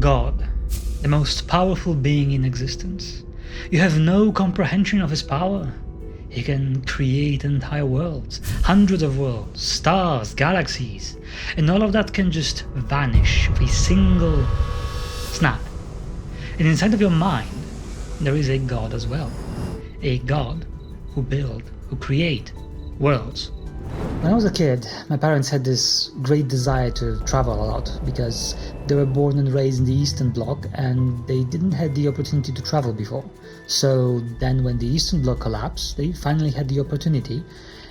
God, the most powerful being in existence. You have no comprehension of his power. He can create entire worlds, hundreds of worlds, stars, galaxies, and all of that can just vanish with a single snap. And inside of your mind, there is a God as well. A God who create worlds. When I was a kid, my parents had this great desire to travel a lot because they were born and raised in the Eastern Bloc and they didn't have the opportunity to travel before. So then when the Eastern Bloc collapsed, they finally had the opportunity.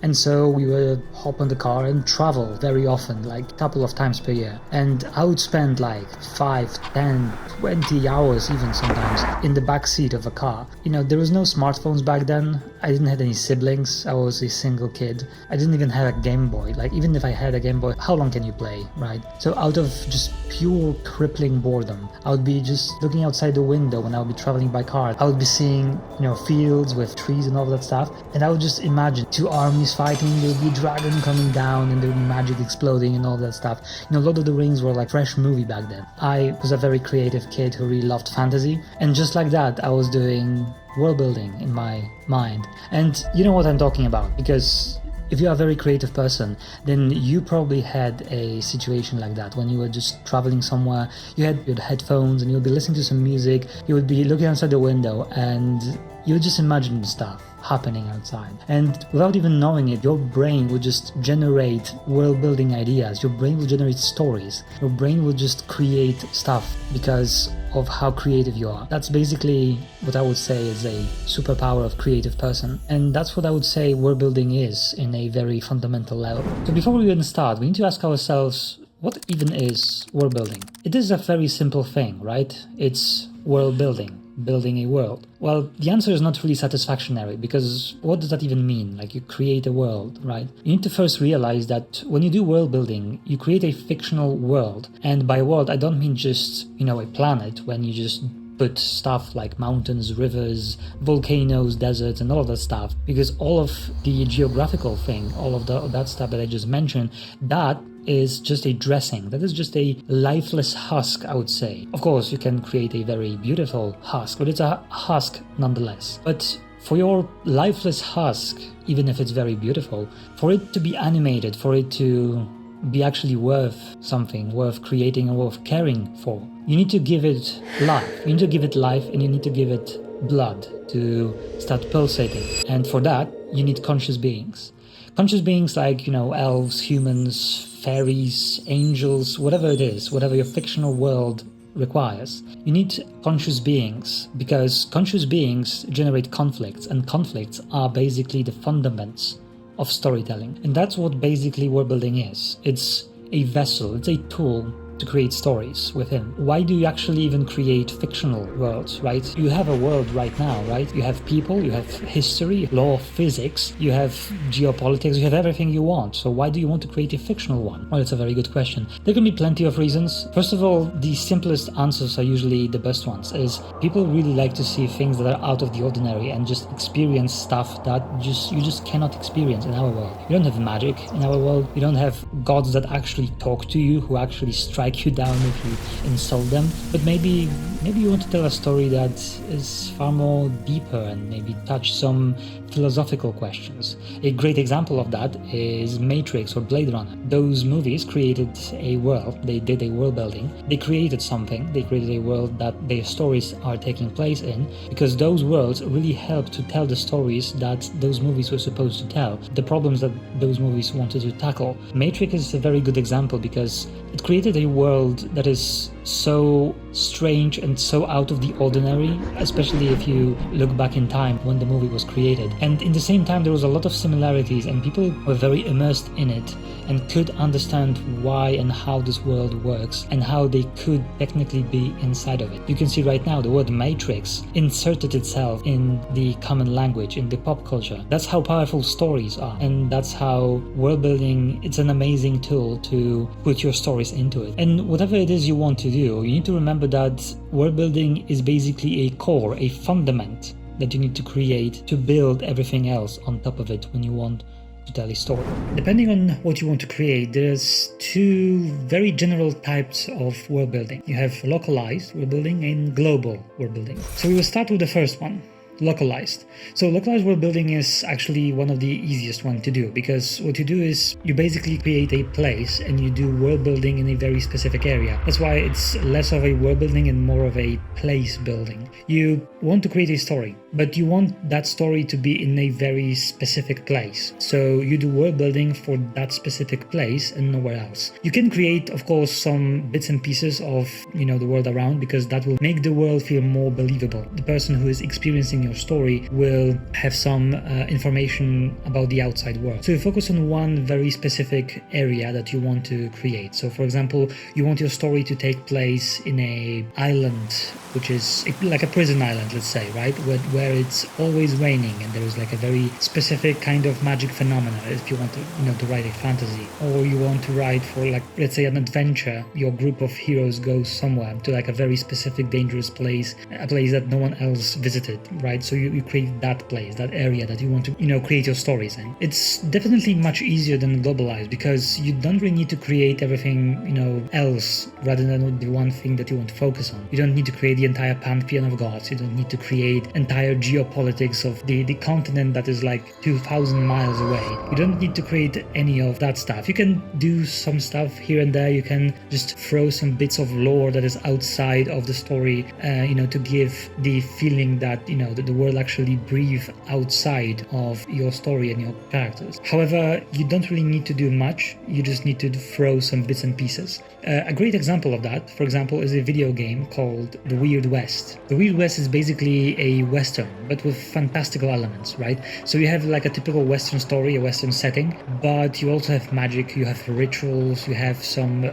And so we would hop on the car and travel very often, like a couple of times per year. And I would spend like 5, 10, 20 hours even sometimes in the back seat of a car. You know, there was no smartphones back then. I didn't have any siblings. I was a single kid. I didn't even have a Game Boy. Like, even if I had a Game Boy, how long can you play, right? So out of just pure crippling boredom, I would be just looking outside the window when I would be traveling by car. I would be seeing, fields with trees and all that stuff. And I would just imagine two armies fighting, there would be a dragon coming down and there would be magic exploding and all that stuff. Lord of the Rings were like fresh movie back then. I was a very creative kid who really loved fantasy, and just like that I was doing world building in my mind. And you know what I'm talking about, because if you're a very creative person, then you probably had a situation like that when you were just traveling somewhere. You had your headphones and you would be listening to some music, you would be looking outside the window and you would just imagine stuff happening outside. And without even knowing it, your brain would just generate world building ideas, your brain will generate stories, your brain will just create stuff because of how creative you are. That's basically what I would say is a superpower of creative person. And that's what I would say world building is in a very fundamental level. So before we even start, we need to ask ourselves, what even is world building? It is a very simple thing, right? It's world building. Building a world. Well, the answer is not really satisfactory, because what does that even mean? Like, you create a world, right? You need to first realize that when you do world building, you create a fictional world. And by world, I don't mean just, a planet, when you just put stuff like mountains, rivers, volcanoes, deserts, and all of that stuff, because all of the geographical thing, all of that stuff that I just mentioned, that is just a dressing. That is just a lifeless husk, I would say. Of course, you can create a very beautiful husk, but it's a husk nonetheless. But for your lifeless husk, even if it's very beautiful, for it to be animated, for it to be actually worth something, worth creating and worth caring for, you need to give it life. You need to give it life and you need to give it blood to start pulsating. And for that, you need conscious beings. Conscious beings like, elves, humans, fairies, angels, whatever it is, whatever your fictional world requires. You need conscious beings, because conscious beings generate conflicts, and conflicts are basically the fundaments of storytelling. And that's what basically world building is. It's a vessel, it's a tool to create stories within. Why do you actually even create fictional worlds, right? You have a world right now, right? You have people, you have history, law of physics, you have geopolitics, you have everything you want. So why do you want to create a fictional one? Well, it's a very good question. There can be plenty of reasons. First of all, the simplest answers are usually the best ones, is people really like to see things that are out of the ordinary and just experience stuff that you just cannot experience in our world. You don't have magic in our world. You don't have gods that actually talk to you, who actually strike you down if you insult them. But maybe you want to tell a story that is far more deeper and maybe touch some philosophical questions. A great example of that is Matrix or Blade Runner. Those movies created a world, they did a world building, they created something, they created a world that their stories are taking place in, because those worlds really help to tell the stories that those movies were supposed to tell, the problems that those movies wanted to tackle. Matrix is a very good example because it created a world that is so strange and so out of the ordinary, especially if you look back in time when the movie was created. And in the same time, there was a lot of similarities and people were very immersed in it and could understand why and how this world works and how they could technically be inside of it. You can see right now the word Matrix inserted itself in the common language, in the pop culture. That's how powerful stories are, and that's how world building, it's an amazing tool to put your stories into it. And whatever it is you want to do, you need to remember that world building is basically a core, a fundament that you need to create to build everything else on top of it when you want to tell a story. Depending on what you want to create, there's two very general types of world building. You have localized world building and global world building. So we will start with the first one. Localized. So localized world building is actually one of the easiest one to do, because what you do is you basically create a place and you do world building in a very specific area. That's why it's less of a world building and more of a place building. You want to create a story, but you want that story to be in a very specific place. So you do world building for that specific place and nowhere else. You can create, of course, some bits and pieces of, the world around, because that will make the world feel more believable. The person who is experiencing your story will have some information about the outside world. So you focus on one very specific area that you want to create. So for example, you want your story to take place in a island, which is like a prison island, let's say, right? Where it's always raining and there is like a very specific kind of magic phenomena, if you want to write a fantasy. Or you want to write for, like, let's say, an adventure. Your group of heroes goes somewhere to like a very specific dangerous place, a place that no one else visited, right? So you create that place, that area that you want to, create your stories in. It's definitely much easier than globalized, because you don't really need to create everything, else rather than the one thing that you want to focus on. You don't need to create the entire pantheon of gods. You don't need to create entire geopolitics of the continent that is like 2,000 miles away. You don't need to create any of that stuff. You can do some stuff here and there. You can just throw some bits of lore that is outside of the story, to give the feeling that, that the world actually breathe outside of your story and your characters. However, you don't really need to do much. You just need to throw some bits and pieces. A great example of that, for example, is a video game called The Weird West. The Weird West is basically a Western, but with fantastical elements, right? So you have like a typical Western story, a Western setting, but you also have magic, you have rituals, you have some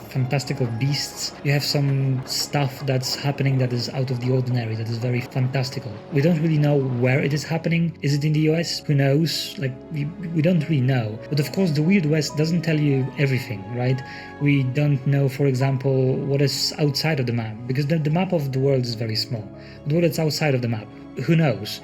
fantastical beasts, you have some stuff that's happening that is out of the ordinary, that is very fantastical. We don't really know where it is happening. Is it in the US? Who knows? Like, we don't really know. But of course, the Weird West doesn't tell you everything, right? We don't know, for example, what is outside of the map, because the map of the world is very small. But what is outside of the map? Who knows?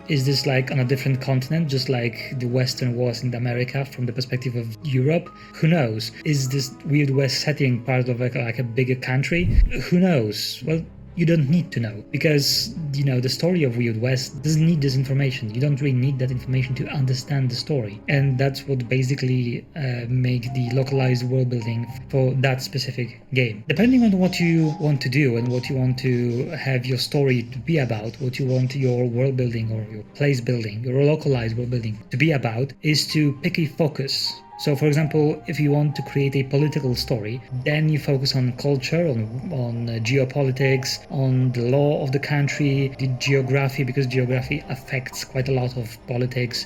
Is this like on a different continent, just like the Western was in America from the perspective of Europe? Who knows? Is this Weird West setting part of like a bigger country? Who knows? Well, you don't need to know, because the story of Weird West doesn't need this information. You don't really need that information to understand the story, and that's what basically make the localized world building for that specific game. Depending on what you want to do and what you want to have your story to be about, what you want your world building or your place building, your localized world building to be about, is to pick a focus. So, for example, if you want to create a political story, then you focus on culture, on geopolitics, on the law of the country, the geography, because geography affects quite a lot of politics,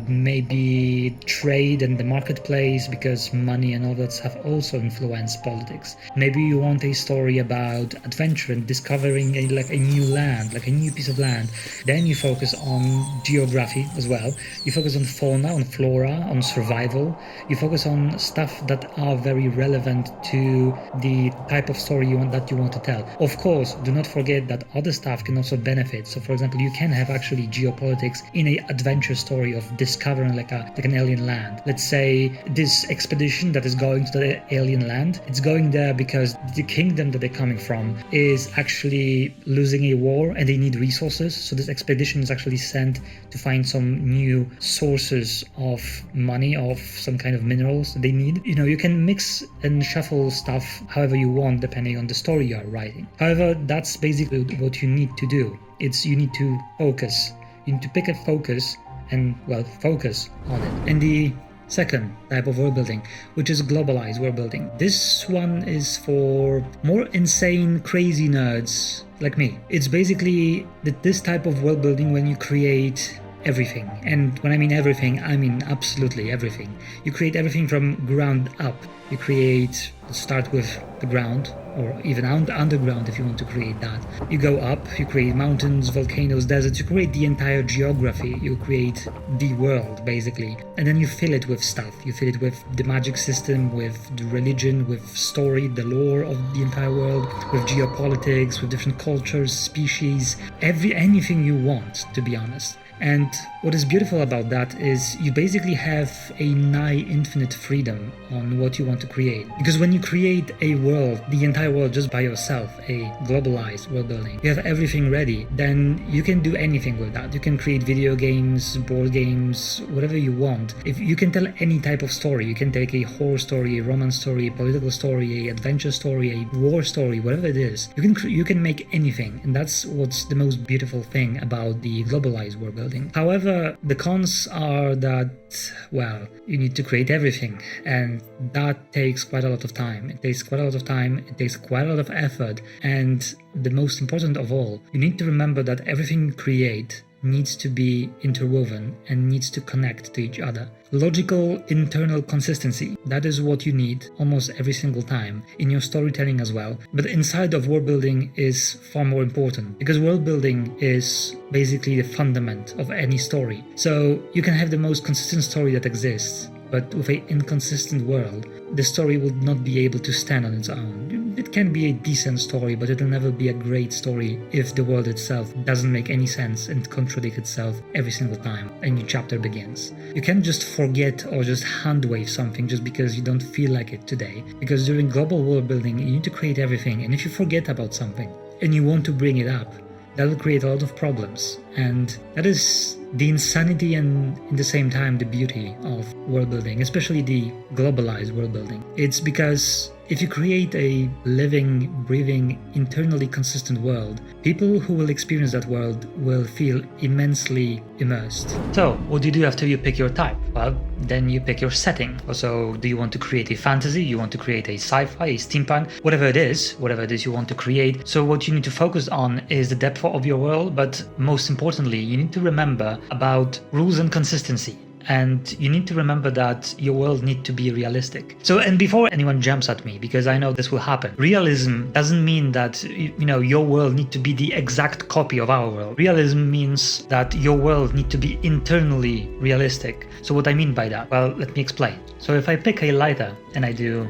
maybe trade and the marketplace, because money and all that stuff also influence politics. Maybe you want a story about adventure and discovering a new land, like a new piece of land. Then you focus on geography as well. You focus on fauna, on flora, on survival. You focus on stuff that are very relevant to the type of story you want to tell. Of course, do not forget that other stuff can also benefit. So, for example, you can have actually geopolitics in an adventure story of discovering like an alien land. Let's say this expedition that is going to the alien land, it's going there because the kingdom that they're coming from is actually losing a war and they need resources. So this expedition is actually sent to find some new sources of money, of some kind of minerals that they need. You can mix and shuffle stuff however you want depending on the story you are writing. However, that's basically what you need to do. You need to focus. You need to pick a focus and, focus on it. And the second type of world building, which is globalized world building. This one is for more insane, crazy nerds like me. It's basically this type of world building when you create everything. And when I mean everything, I mean absolutely everything. You create everything from ground up. You start with the ground, or even underground if you want to create that. You go up, you create mountains, volcanoes, deserts, you create the entire geography, you create the world basically. And then you fill it with stuff. You fill it with the magic system, with the religion, with story, the lore of the entire world, with geopolitics, with different cultures, species, anything you want, to be honest. And what is beautiful about that is you basically have a nigh infinite freedom on what you want to create. Because when you create a world, the entire world just by yourself, a globalized world building, you have everything ready, then you can do anything with that. You can create video games, board games, whatever you want. If you can tell any type of story, you can take a horror story, a romance story, a political story, a adventure story, a war story, whatever it is. You can make anything, and that's what's the most beautiful thing about the globalized world building. However, the cons are that, well, you need to create everything, and that takes quite a lot of time. It takes quite a lot of time, it takes quite a lot of effort, and the most important of all, you need to remember that everything you create needs to be interwoven and needs to connect to each other. Logical internal consistency, that is what you need almost every single time in your storytelling as well. But inside of world building is far more important, because world building is basically the fundament of any story. So you can have the most consistent story that exists, but with an inconsistent world, the story will not be able to stand on its own. It can be a decent story, but it'll never be a great story if the world itself doesn't make any sense and contradict itself every single time a new chapter begins. You can't just forget or just handwave something just because you don't feel like it today. Because during global world building, you need to create everything, and if you forget about something and you want to bring it up, that will create a lot of problems. And that is the insanity and in the same time the beauty of world building, especially the globalized world building. It's because if you create a living, breathing, internally consistent world, people who will experience that world will feel immensely immersed. So, what do you do after you pick your type? Well, then you pick your setting. Also, do you want to create a fantasy? You want to create a sci-fi, a steampunk, whatever it is you want to create. So what you need to focus on is the depth of your world, but most importantly, you need to remember about rules and consistency. And you need to remember that your world needs to be realistic. So, and before anyone jumps at me, because I know this will happen, realism doesn't mean that, your world needs to be the exact copy of our world. Realism means that your world needs to be internally realistic. So what I mean by that? Well, let me explain. So if I pick a lighter and I do,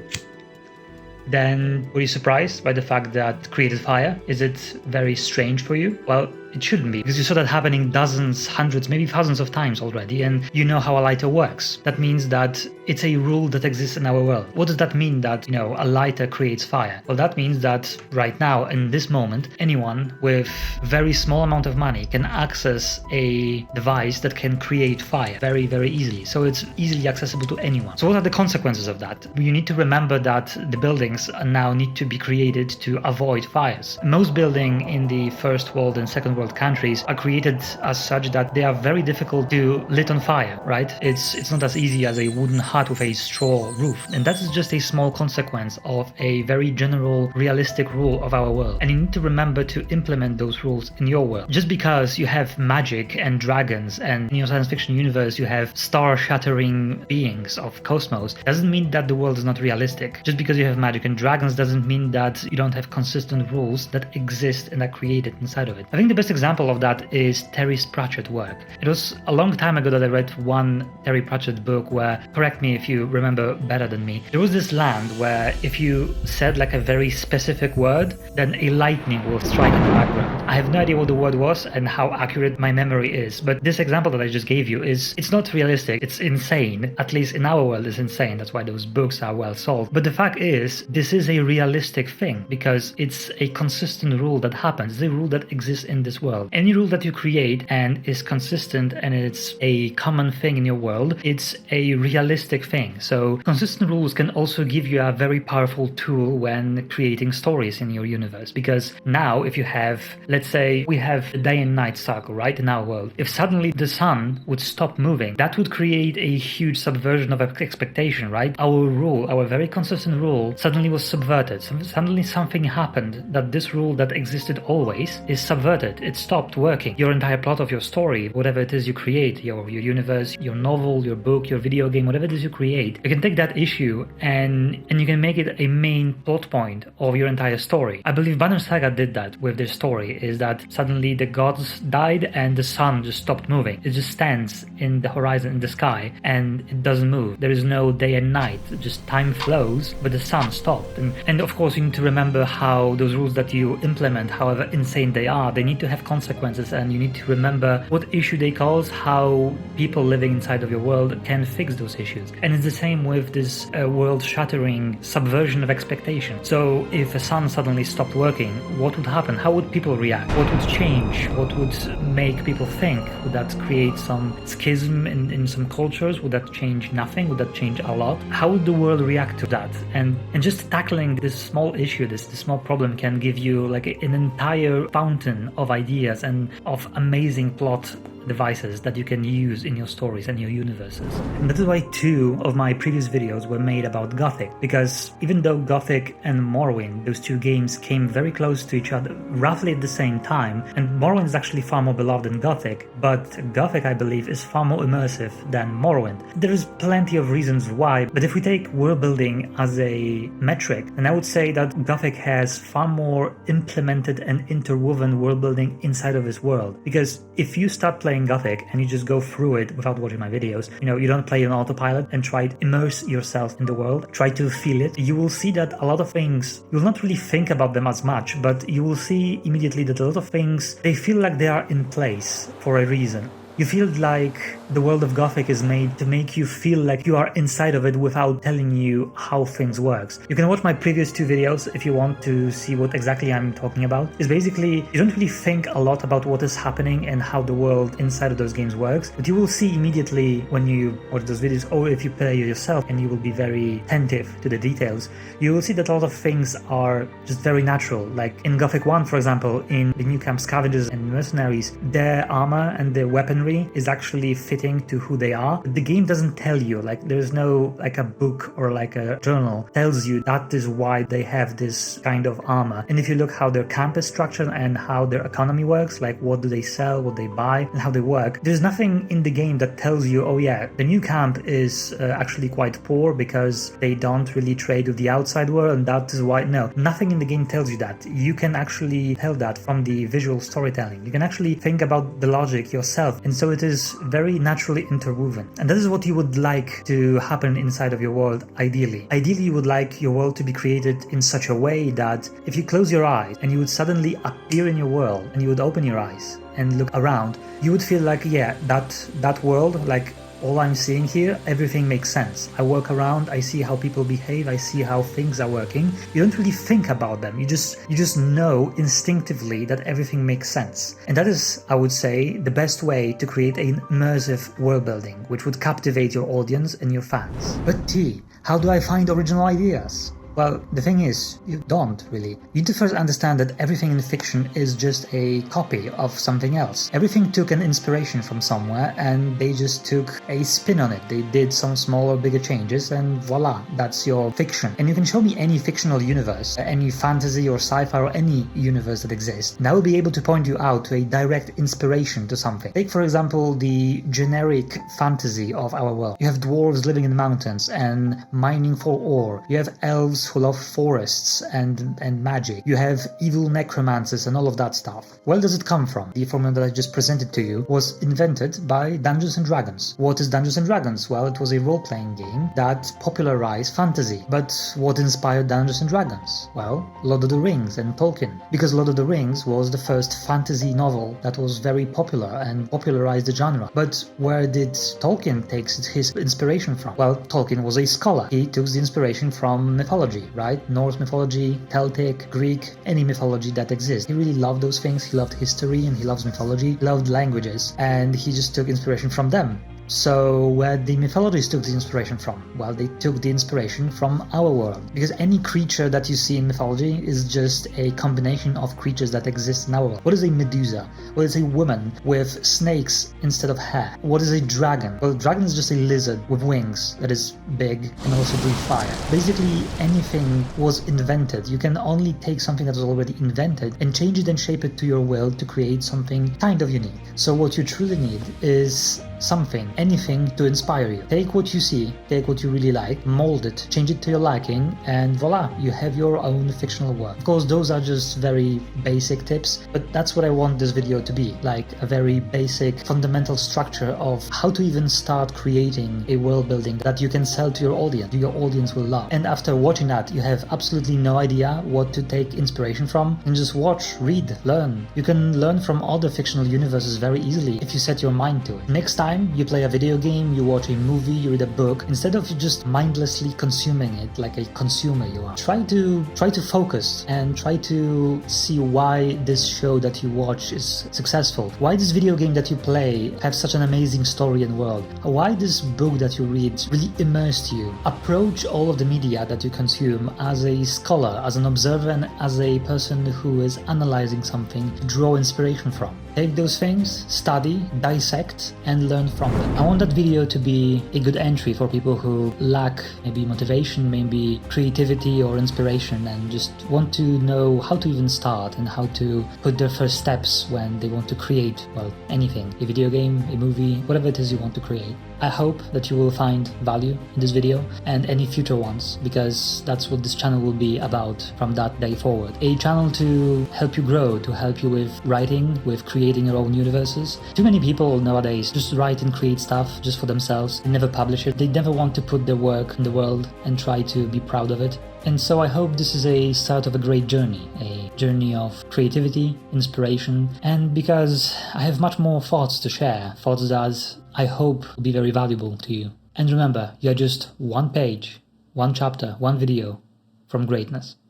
then were you surprised by the fact that created fire? Is it very strange for you? Well, it shouldn't be, because you saw that happening dozens, hundreds, maybe thousands of times already, and you know how a lighter works. That means that it's a rule that exists in our world. What does that mean that, a lighter creates fire? Well, that means that right now, in this moment, anyone with very small amount of money can access a device that can create fire very, very easily. So it's easily accessible to anyone. So what are the consequences of that? You need to remember that the buildings now need to be created to avoid fires. Most buildings in the first world and second world countries are created as such that they are very difficult to lit on fire, right? It's not as easy as a wooden hut with a straw roof. And that is just a small consequence of a very general, realistic rule of our world. And you need to remember to implement those rules in your world. Just because you have magic and dragons, and in your science fiction universe you have star-shattering beings of cosmos, doesn't mean that the world is not realistic. Just because you have magic and dragons doesn't mean that you don't have consistent rules that exist and are created inside of it. I think the best example of that is Terry Pratchett's work. It was a long time ago that I read one Terry Pratchett book where, correct me if you remember better than me, there was this land where if you said like a very specific word, then a lightning will strike in the background. I have no idea what the word was and how accurate my memory is, but this example that I just gave you it's not realistic, it's insane. At least in our world it's insane, that's why those books are well sold. But the fact is, this is a realistic thing because it's a consistent rule that happens. It's a rule that exists in this world. Any rule that you create and is consistent and it's a common thing in your world, it's a realistic thing. So consistent rules can also give you a very powerful tool when creating stories in your universe. Because now if you have, let's say we have a day and night cycle, right, in our world. If suddenly the sun would stop moving, that would create a huge subversion of expectation, right? Our rule, our very consistent rule, suddenly was subverted. Suddenly something happened that this rule that existed always is subverted. It stopped working. Your entire plot of your story, whatever it is you create, your universe, your novel, your book, your video game, whatever it is you create, you can take that issue and you can make it a main plot point of your entire story. I believe Banner Saga did that with their story, is that suddenly the gods died and the sun just stopped moving. It just stands in the horizon, in the sky, and it doesn't move. There is no day and night, just time flows, but the sun stopped. And of course you need to remember how those rules that you implement, however insane they are, they need to have have consequences, and you need to remember what issue they cause, how people living inside of your world can fix those issues. And it's the same with this world-shattering subversion of expectation. So if a sun suddenly stopped working, what would happen? How would people react? What would change? What would make people think? Would that create some schism in some cultures? Would that change nothing? Would that change a lot? How would the world react to that? And just tackling this small issue, this small problem, can give you like an entire fountain of ideas and of amazing plot devices that you can use in your stories and your universes. And that is why 2 of my previous videos were made about Gothic, because even though Gothic and Morrowind, those 2 games, came very close to each other roughly at the same time, and Morrowind is actually far more beloved than Gothic, but Gothic, I believe, is far more immersive than Morrowind. There is plenty of reasons why, but if we take world building as a metric, then I would say that Gothic has far more implemented and interwoven world building inside of this world. Because if you start playing Gothic and you just go through it without watching my videos, you don't play on autopilot and try to immerse yourself in the world, try to feel it, you will see that a lot of things, you will not really think about them as much, but you will see immediately that a lot of things, they feel like they are in place for a reason. You feel like the world of Gothic is made to make you feel like you are inside of it without telling you how things works. You can watch my previous 2 videos if you want to see what exactly I'm talking about. It's basically, you don't really think a lot about what is happening and how the world inside of those games works, but you will see immediately when you watch those videos, or if you play yourself and you will be very attentive to the details, you will see that a lot of things are just very natural. Like in Gothic 1, for example, in the New Camp Scavengers and Mercenaries, their armor and their weaponry is actually fitting to who they are. The game doesn't tell you, like there's no like a book or like a journal tells you that is why they have this kind of armor. And if you look how their camp is structured and how their economy works, like what do they sell, what they buy, and how they work, there's nothing in the game that tells you, oh yeah, the new camp is actually quite poor because they don't really trade with the outside world, and that is why. No, nothing in the game tells you that. You can actually tell that from the visual storytelling. You can actually think about the logic yourself, and so it is very naturally interwoven. And that is what you would like to happen inside of your world, ideally. Ideally, you would like your world to be created in such a way that if you close your eyes and you would suddenly appear in your world and you would open your eyes and look around, you would feel like, yeah, that world, like all I'm seeing here, everything makes sense. I walk around, I see how people behave, I see how things are working. You don't really think about them. You just know instinctively that everything makes sense. And that is, I would say, the best way to create an immersive world building, which would captivate your audience and your fans. But T, how do I find original ideas? Well, the thing is, you don't really. You need to first understand that everything in fiction is just a copy of something else. Everything took an inspiration from somewhere and they just took a spin on it. They did some small or bigger changes and voila, that's your fiction. And you can show me any fictional universe, any fantasy or sci-fi or any universe that exists, and I will be able to point you out to a direct inspiration to something. Take, for example, the generic fantasy of our world. You have dwarves living in the mountains and mining for ore. You have elves who love forests and magic. You have evil necromancers and all of that stuff. Where does it come from? The formula that I just presented to you was invented by Dungeons & Dragons. What is Dungeons & Dragons? Well, it was a role-playing game that popularized fantasy. But what inspired Dungeons & Dragons? Well, Lord of the Rings and Tolkien. Because Lord of the Rings was the first fantasy novel that was very popular and popularized the genre. But where did Tolkien take his inspiration from? Well, Tolkien was a scholar. He took the inspiration from mythology, right? Norse mythology, Celtic, Greek, any mythology that exists. He really loved those things. He loved history and he loves mythology, loved languages, and he just took inspiration from them. So where the mythologies took the inspiration from? Well, they took the inspiration from our world. Because any creature that you see in mythology is just a combination of creatures that exist in our world. What is a Medusa? What is a woman with snakes instead of hair? What is a dragon? Well, a dragon is just a lizard with wings that is big and also breathe fire. Basically, anything was invented. You can only take something that was already invented and change it and shape it to your will to create something kind of unique. So what you truly need is something, anything to inspire you. Take what you see, take what you really like, mold it, change it to your liking, and voila, you have your own fictional work. Of course, those are just very basic tips, but that's what I want this video to be, like a very basic fundamental structure of how to even start creating a world building that you can sell to your audience will love. And after watching that, you have absolutely no idea what to take inspiration from, and just watch, read, learn. You can learn from other fictional universes very easily if you set your mind to it. Next time you play a video game, you watch a movie, you read a book, instead of just mindlessly consuming it like a consumer you are, try to focus and try to see why this show that you watch is successful, why this video game that you play have such an amazing story and world, why this book that you read really immersed you. Approach all of the media that you consume as a scholar, as an observer, and as a person who is analyzing something to draw inspiration from. Take those things, study, dissect, and learn from them. I want that video to be a good entry for people who lack maybe motivation, maybe creativity or inspiration, and just want to know how to even start and how to put their first steps when they want to create, well, anything, a video game, a movie, whatever it is you want to create. I hope that you will find value in this video and any future ones, because that's what this channel will be about from that day forward. A channel to help you grow, to help you with writing, with creating your own universes. Too many people nowadays just write and create stuff just for themselves and never publish it. They never want to put their work in the world and try to be proud of it. And so I hope this is a start of a great journey, a journey of creativity, inspiration, and because I have much more thoughts to share, thoughts that I hope will be very valuable to you. And remember, you're just one page, one chapter, one video from greatness.